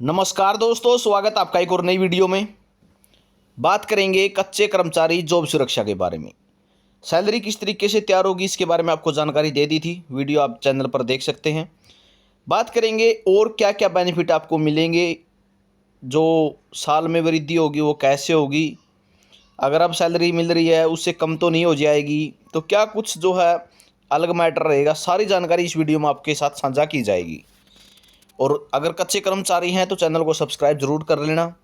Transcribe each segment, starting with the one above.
नमस्कार दोस्तों, स्वागत आपका एक और नई वीडियो में। बात करेंगे कच्चे कर्मचारी जॉब सुरक्षा के बारे में। सैलरी किस तरीके से तैयार होगी इसके बारे में आपको जानकारी दे दी थी, वीडियो आप चैनल पर देख सकते हैं। बात करेंगे और क्या क्या बेनिफिट आपको मिलेंगे, जो साल में वृद्धि होगी वो कैसे होगी, अगर अब सैलरी मिल रही है उससे कम तो नहीं हो जाएगी, तो क्या कुछ जो है अलग मैटर रहेगा, सारी जानकारी इस वीडियो में आपके साथ साझा की जाएगी। और अगर कच्चे कर्मचारी हैं तो चैनल को सब्सक्राइब जरूर कर लेना।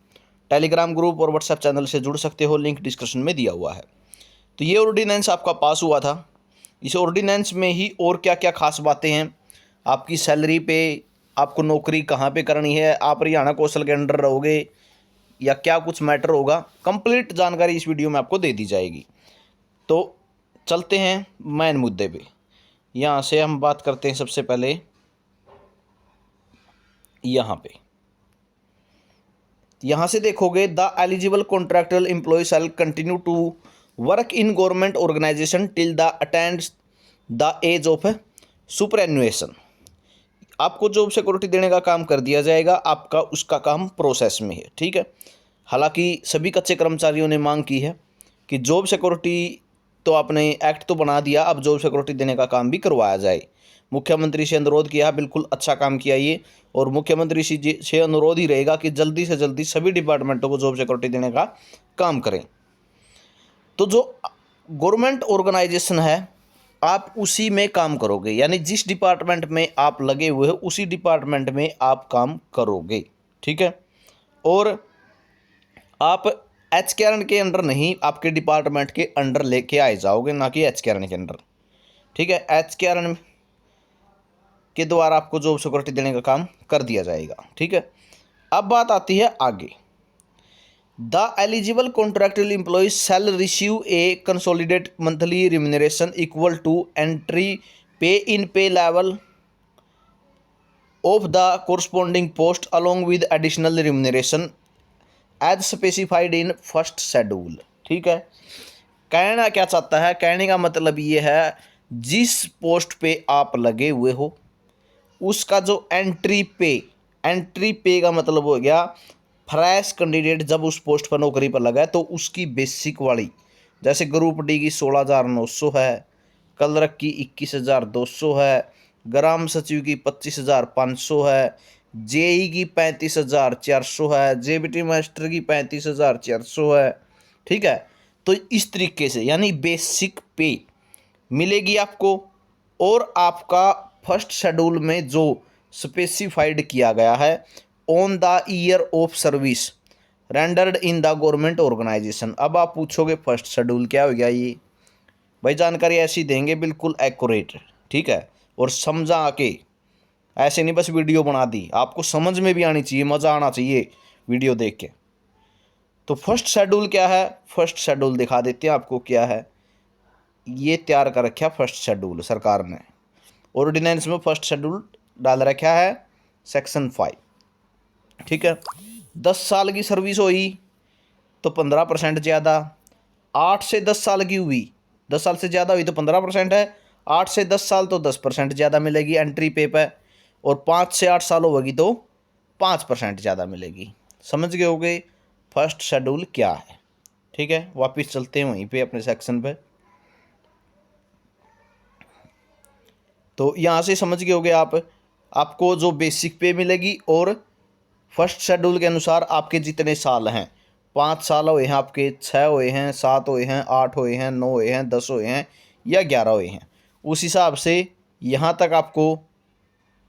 टेलीग्राम ग्रुप और व्हाट्सएप चैनल से जुड़ सकते हो, लिंक डिस्क्रिप्शन में दिया हुआ है। तो ये ऑर्डिनेंस आपका पास हुआ था। इस ऑर्डिनेंस में ही और क्या क्या खास बातें हैं, आपकी सैलरी पे, आपको नौकरी कहाँ पे करनी है, आप हरियाणा कौशल के अंडर रहोगे या क्या कुछ मैटर होगा, कंप्लीट जानकारी इस वीडियो में आपको दे दी जाएगी। तो चलते हैं मेन मुद्दे पे। यहाँ से हम बात करते हैं सबसे पहले यहाँ से देखोगे, the eligible contractual employee shall continue to work in government organisation till the attends the age of superannuation. आपको जॉब सिक्योरिटी देने का काम कर दिया जाएगा, आपका उसका काम प्रोसेस में है, ठीक है। हालांकि सभी कच्चे कर्मचारियों ने मांग की है कि जॉब सिक्योरिटी तो आपने एक्ट तो बना दिया, अब जॉब सिक्योरिटी देने का काम भी करवाया जाए। मुख्यमंत्री से अनुरोध किया, बिल्कुल अच्छा काम किया ये। और मुख्यमंत्री से अनुरोध ही रहेगा कि जल्दी से जल्दी सभी डिपार्टमेंटों को जॉब सिक्योरिटी देने का काम करें। तो जो गवर्नमेंट ऑर्गेनाइजेशन है आप उसी में काम करोगे, यानी जिस डिपार्टमेंट में आप लगे हुए हो उसी डिपार्टमेंट में आप काम करोगे, ठीक है। और आप एचकेआरएन के अंडर नहीं, आपके डिपार्टमेंट के अंडर लेके आए जाओगे, ना कि एचकेआरएन के अंडर, ठीक है। एचकेआरएन के द्वारा आपको जॉब सिक्योरिटी देने का काम कर दिया जाएगा, ठीक है। अब बात आती है आगे, the eligible contractual employee shall receive a consolidate monthly remuneration equal to entry pay in pay level of the corresponding post along with additional remuneration as specified in first schedule, ठीक है। कहना क्या चाहता है, कहने का मतलब ये है, जिस पोस्ट पे आप लगे हुए हो उसका जो एंट्री पे का मतलब हो गया, फ्रेश कैंडिडेट जब उस पोस्ट पर नौकरी पर लगा है तो उसकी बेसिक वाली, जैसे ग्रुप डी की 16,900 है, क्लर्क की 21,200 है, ग्राम सचिव की 25,500 है, जेई की 35,400 है, जेबीटी मास्टर की 35,400 है, ठीक है। तो इस तरीके से यानी बेसिक पे मिलेगी आपको। और आपका फर्स्ट शेड्यूल में जो स्पेसिफाइड किया गया है, on the year of service rendered in the government organisation. अब आप पूछोगे फर्स्ट शेड्यूल क्या हो गया, ये भाई जानकारी ऐसी देंगे बिल्कुल एक्यूरेट, ठीक है। और समझा के, ऐसे नहीं बस वीडियो बना दी, आपको समझ में भी आनी चाहिए, मज़ा आना चाहिए वीडियो देख के। तो फर्स्ट शेड्यूल क्या है, फर्स्ट शेड्यूल दिखा देते हैं आपको क्या है। ये तैयार कर रखा फर्स्ट शेड्यूल सरकार ने, ऑर्डिनेंस में फर्स्ट शेड्यूल डाल रखा है सेक्शन 5, ठीक है। 10 साल की सर्विस हुई तो 15% ज़्यादा, 8 से 10 साल की हुई, 10 साल से ज़्यादा हुई तो 15% है, 8 से 10 साल तो 10% ज़्यादा मिलेगी एंट्री पे पर, और 5 से 8 साल होगी तो 5% ज़्यादा मिलेगी। समझ गए होगे फर्स्ट शेड्यूल क्या है, ठीक है। वापस चलते हैं वहीं पे अपने सेक्शन पे। तो यहाँ से समझ गए होगे आप, आपको जो बेसिक पे मिलेगी और फर्स्ट शेड्यूल के अनुसार आपके जितने साल हैं, 5 साल हुए हैं आपके, 6 हुए हैं, 7 हुए हैं, 8 हुए हैं, 9 हुए हैं, 10 हुए हैं या 11 हुए हैं, उस हिसाब से यहाँ तक आपको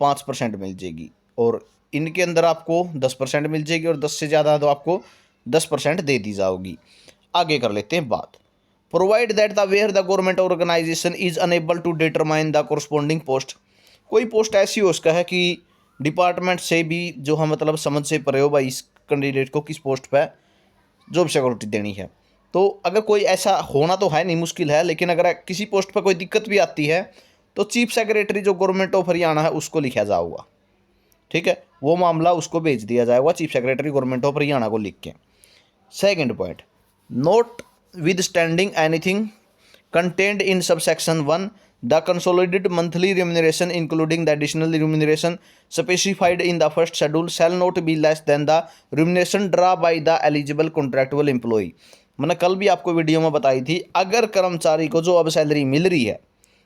5% मिल जाएगी। और इनके अंदर आपको 10% मिल जाएगी, और 10 से ज़्यादा तो आपको 10% दे दी जाओगी। आगे कर लेते हैं बात, provide that the where the government organisation is unable to determine the corresponding post. कोई पोस्ट ऐसी हो उसका है कि डिपार्टमेंट से भी जो हम मतलब समझ से परे हो भाई, इस कैंडिडेट को किस पोस्ट पर जॉब सिक्योरिटी देनी है। तो अगर कोई ऐसा होना तो है नहीं, मुश्किल है, लेकिन अगर किसी पोस्ट पर कोई दिक्कत भी आती है तो चीफ सेक्रेटरी जो गवर्नमेंट ऑफ हरियाणा है उसको लिखा जाऊगा, ठीक है। वो मामला उसको भेज दिया जाएगा, chief secretary government of Haryana को लिख के। Second point, notwithstanding anything content in subsection 1 the consolidated monthly remuneration including the additional remuneration specified in the first schedule shall not be less than the remuneration draw by the eligible contractual employee. मैंने कल भी आपको video में बताई थी, अगर कर्मचारी को जो अब सैलरी मिल रही है,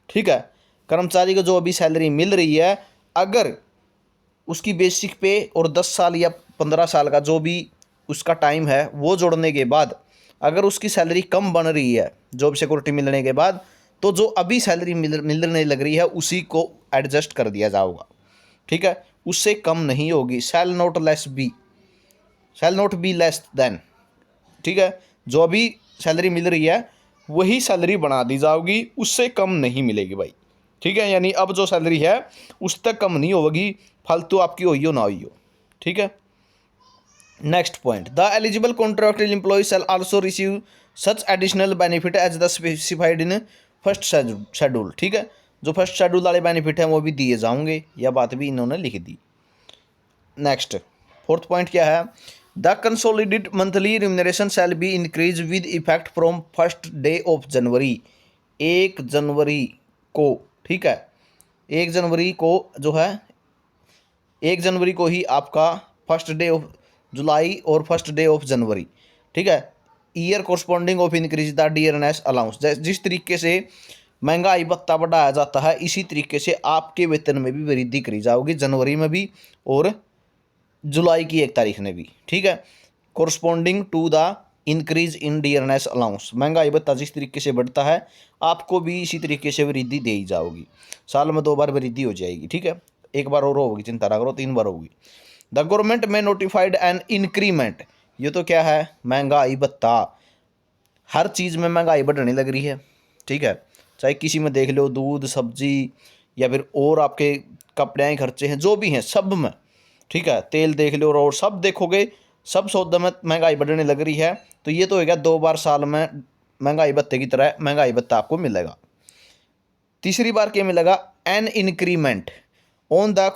ठीक है, कर्मचारी को जो अभी सैलरी मिल रही है, अगर उसकी बेसिक पे और 10 साल या 15 साल का जो भी उसका टाइम है वो जोड़ने के बाद अगर उसकी सैलरी कम बन रही है जॉब सिक्योरिटी मिलने के बाद, तो जो अभी सैलरी मिलने लग रही है उसी को एडजस्ट कर दिया जाएगा, ठीक है, उससे कम नहीं होगी। शैल नॉट बी लेस देन, ठीक है, जो अभी सैलरी मिल रही है वही सैलरी बना दी जाएगी, उससे कम नहीं मिलेगी भाई, ठीक है। यानी अब जो सैलरी है उस तक कम नहीं होगी, फालतू आपकी होई हो ना हुई हो, ठीक है। Next point, the eligible contractual employee shall also receive such additional benefit as the specified in first schedule, ठीक है, जो फर्स्ट शेड्यूल वाले बेनिफिट हैं वो भी दिए जाएंगे, यह बात भी इन्होंने लिख दी। नेक्स्ट फोर्थ पॉइंट क्या है, the consolidated monthly remuneration shall be increase with effect from first day of January, 1 जनवरी को, ठीक है, 1 जनवरी को जो है 1 जनवरी को ही आपका फर्स्ट डे ऑफ जुलाई और फर्स्ट डे ऑफ जनवरी, ठीक है, year corresponding of increase the dearness allowance. जिस तरीके से महंगाई भत्ता बढ़ाया जाता है इसी तरीके से आपके वेतन में भी वृद्धि करी जाएगी, जनवरी में भी और जुलाई की 1 तारीख में भी, ठीक है, corresponding to the increase in dearness allowance. महंगाई भत्ता जिस तरीके से बढ़ता है आपको भी इसी तरीके से वृद्धि दी जाएगी, साल में 2 बार वृद्धि हो जाएगी, ठीक है, 1 बार और होगी, चिंता ना करो, 3 बार होगी। द गवर्नमेंट में नोटिफाइड एन इंक्रीमेंट, ये तो क्या है, महंगाई भत्ता, हर चीज़ में महंगाई बढ़ने लग रही है, ठीक है, चाहे किसी में देख लो, दूध सब्जी या फिर और आपके कपड़े खर्चे हैं जो भी हैं सब में, ठीक है, तेल देख लो और सब देखोगे, सब सौदे में महंगाई बढ़ने लग रही है। तो ये तो होगा 2 बार साल में महंगाई भत्ते की तरह महंगाई भत्ता आपको मिलेगा। तीसरी बार क्या मिलेगा, an increment on the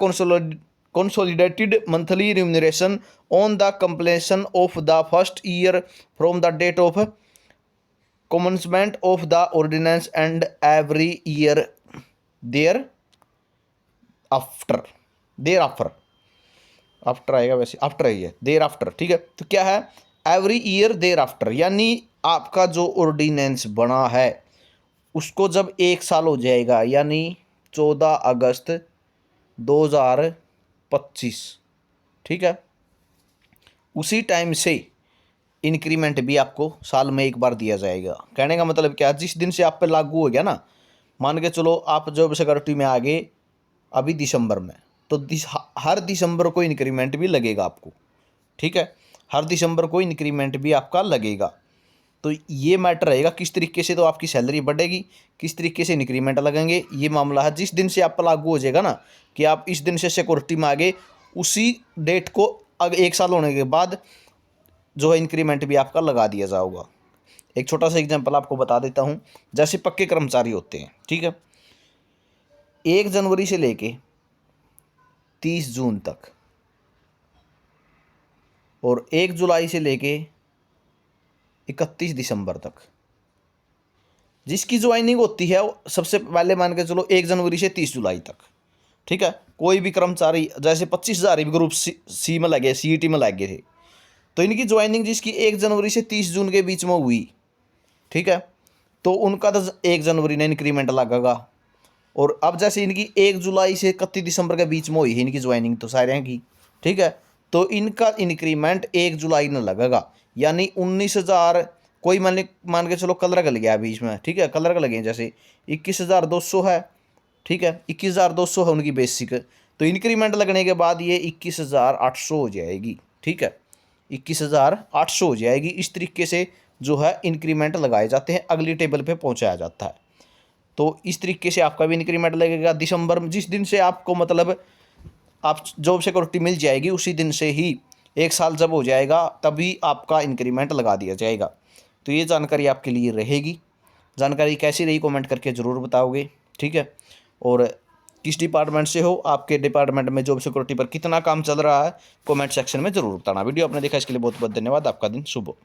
consolidated monthly remuneration on the completion of the first year from the date of commencement of the ordinance and every year thereafter after आएगा, वैसे आफ्टर ही है, देर आफ्टर, ठीक है। तो क्या है, every year there after, यानी आपका जो ऑर्डिनेंस बना है उसको जब 1 साल हो जाएगा, यानी 14 अगस्त 2025, ठीक है, उसी टाइम से इंक्रीमेंट भी आपको साल में 1 बार दिया जाएगा। कहने का मतलब क्या, जिस दिन से आप पे लागू हो गया ना, मान के चलो आप जॉब सिक्योरिटी में आ गए अभी दिसंबर में, तो हर दिसंबर को इंक्रीमेंट भी लगेगा आपको, ठीक है, हर दिसंबर को इंक्रीमेंट भी आपका लगेगा। तो ये मैटर रहेगा किस तरीके से तो आपकी सैलरी बढ़ेगी, किस तरीके से इंक्रीमेंट लगेंगे, ये मामला है। जिस दिन से आप पर लागू हो जाएगा ना कि आप इस दिन से सिक्योरिटी में आ गए, उसी डेट को अगर 1 साल होने के बाद जो है इंक्रीमेंट भी आपका लगा दिया जाएगा। एक छोटा सा एग्जांपल आपको बता देता हूँ, जैसे पक्के कर्मचारी होते हैं, ठीक है, 1 जनवरी से लेके 30 जून तक और 1 जुलाई से लेके 31 दिसंबर तक जिसकी ज्वाइनिंग होती है सबसे पहले मान के चलो 1 जनवरी से 30 जुलाई तक, ठीक है, कोई भी कर्मचारी जैसे 25,000 भी ग्रुप सी में लगे, सीईटी में लगे थे, तो इनकी ज्वाइनिंग जिसकी 1 जनवरी से 30 जून के बीच में हुई, ठीक है, तो उनका तो 1 जनवरी ने इंक्रीमेंट लगेगा। और अब जैसे इनकी 1 जुलाई से 31 दिसंबर के बीच में हुई है इनकी ज्वाइनिंग तो सारे की, ठीक है, तो इनका इंक्रीमेंट 1 जुलाई में लगेगा, यानी 19,000 कोई मान के चलो कलर का लग गया बीच में, ठीक है, कलर का लगे जैसे 21,200 है, ठीक है, 21,200 है उनकी बेसिक, तो इंक्रीमेंट लगने के बाद ये 21,800 हो जाएगी, ठीक है, 21,800 हो जाएगी। इस तरीके से जो है इंक्रीमेंट लगाए जाते हैं, अगली टेबल पे पहुंचाया जाता है। तो इस तरीके से आपका भी इंक्रीमेंट लगेगा दिसंबर में, जिस दिन से आपको मतलब आप जॉब सिक्योरिटी मिल जाएगी उसी दिन से ही 1 साल जब हो जाएगा तभी आपका इंक्रीमेंट लगा दिया जाएगा। तो ये जानकारी आपके लिए रहेगी। जानकारी कैसी रही कमेंट करके ज़रूर बताओगे, ठीक है, और किस डिपार्टमेंट से हो, आपके डिपार्टमेंट में जॉब सिक्योरिटी पर कितना काम चल रहा है, कमेंट सेक्शन में ज़रूर बताना। वीडियो आपने देखा इसके लिए बहुत बहुत धन्यवाद। आपका दिन शुभ हो।